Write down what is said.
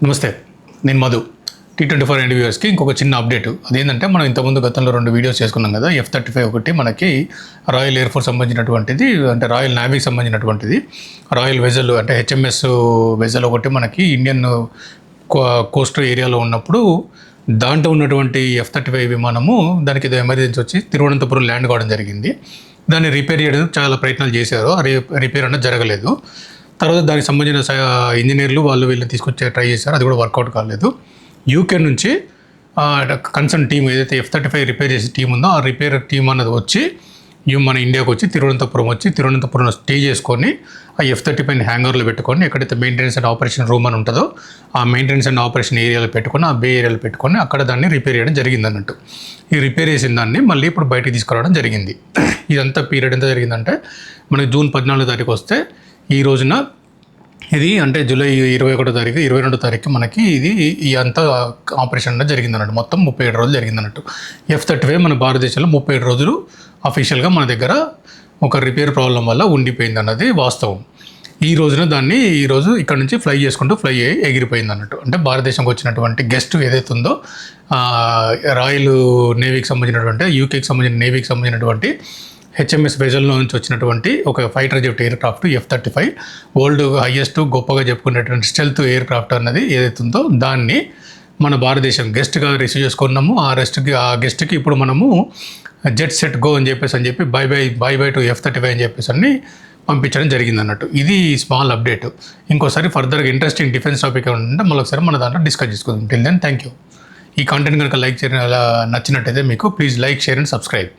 నమస్తే, నేను Madhu. T24 and వ్యూవర్స్కి ఇంకొక చిన్న అప్డేట్. అదేంటంటే మనం ఇంతకుముందు గతంలో 2 వీడియోస్ చేసుకున్నాం కదా. F-35 ఒకటి మనకి రాయల్ ఎయిర్ ఫోర్స్ సంబంధించినటువంటిది, అంటే రాయల్ నేవీకి సంబంధించినటువంటిది. రాయల్ వెజల్ అంటే HMS వెజల్ ఒకటి మనకి ఇండియన్ కోస్ట్ ఏరియాలో ఉన్నప్పుడు దాంట్లో ఉన్నటువంటి F-35 విమానము దానికి ఏదో ఎమర్జెన్సీ వచ్చి తిరువనంతపురం ల్యాండ్ కావడం జరిగింది. దాన్ని రిపేర్ చేయడానికి చాలా ప్రయత్నాలు చేశారు. రిపేర్ అనేది జరగలేదు. తర్వాత దానికి సంబంధించిన ఇంజనీర్లు వీళ్ళని తీసుకొచ్చే ట్రై చేశారు. అది కూడా వర్కౌట్ కాలేదు. యూకే నుంచి కన్సర్న్ టీం ఏదైతే F-35 రిపేర్ చేసే టీం ఉందో ఆ రిపేర్ టీం అన్నది వచ్చి మన ఇండియాకి వచ్చి తిరువనంతపురం స్టే చేసుకొని ఆ F-35 హ్యాంగర్లో పెట్టుకొని ఎక్కడైతే మెయింటెనెన్స్ అండ్ ఆపరేషన్ రూమ్ అని ఉంటుందో ఆ మెయింటెనెన్స్ అండ్ ఆపరేషన్ ఏరియాలో పెట్టుకొని, ఆ బే ఏరియాలో పెట్టుకొని అక్కడ దాన్ని రిపేర్ చేయడం జరిగింది అన్నట్టు. ఈ రిపేర్ చేసిన దాన్ని మళ్ళీ ఇప్పుడు బయటికి తీసుకురావడం జరిగింది. ఇదంతా పీరియడ్ ఎంత జరిగిందంటే మనకి జూన్ 14 తారీఖు వస్తే ఈ రోజున ఇది అంటే జూలై 21 తారీఖు 22 తారీఖు మనకి ఈ అంతా ఆపరేషన్ అనేది జరిగిందన్నట్టు. మొత్తం 37 రోజులు జరిగిందన్నట్టు. F-35 మన భారతదేశంలో 37 రోజులు అఫీషియల్గా మన దగ్గర ఒక రిపేర్ ప్రాబ్లం వల్ల ఉండిపోయింది అన్నది వాస్తవం. ఈ రోజున దాన్ని ఈరోజు ఇక్కడ నుంచి ఫ్లై అయ్యి ఎగిరిపోయింది అన్నట్టు. అంటే భారతదేశంకి వచ్చినటువంటి గెస్ట్ ఏదైతే ఉందో రాయల్ నేవీకి సంబంధించినటువంటి, యూకేకి సంబంధించిన నేవీకి సంబంధించినటువంటి HMS వెజల్లో నుంచి వచ్చినటువంటి ఒక fighter jet air craft F-35 world highest గొప్పగా చెప్పుకునేటువంటి స్టెల్త్ ఎయిర్ క్రాఫ్ట్ అన్నది ఏదైతే ఉందో దాన్ని మన భారతదేశం గెస్ట్గా రిసీవ్ చేసుకున్నాము. ఆ గెస్ట్కి ఇప్పుడు మనము జెట్ సెట్ గో అని చెప్పి బై బై టు F-35 అని చెప్పేసి అన్ని పంపించడం జరిగింది అన్నట్టు. ఇది స్మాల్ అప్డేట్. ఇంకోసారి ఫర్దర్గా ఇంట్రెస్టింగ్ డిఫెన్స్ టాపిక్ ఉంటే మరొకసారి మన దాంట్లో డిస్కస్ చేసుకుందాం. Till then thank you. ఈ కంటెంట్ కనుక లైక్ చేయడం అలా నచ్చినట్టయితే మీకు please like, share and subscribe.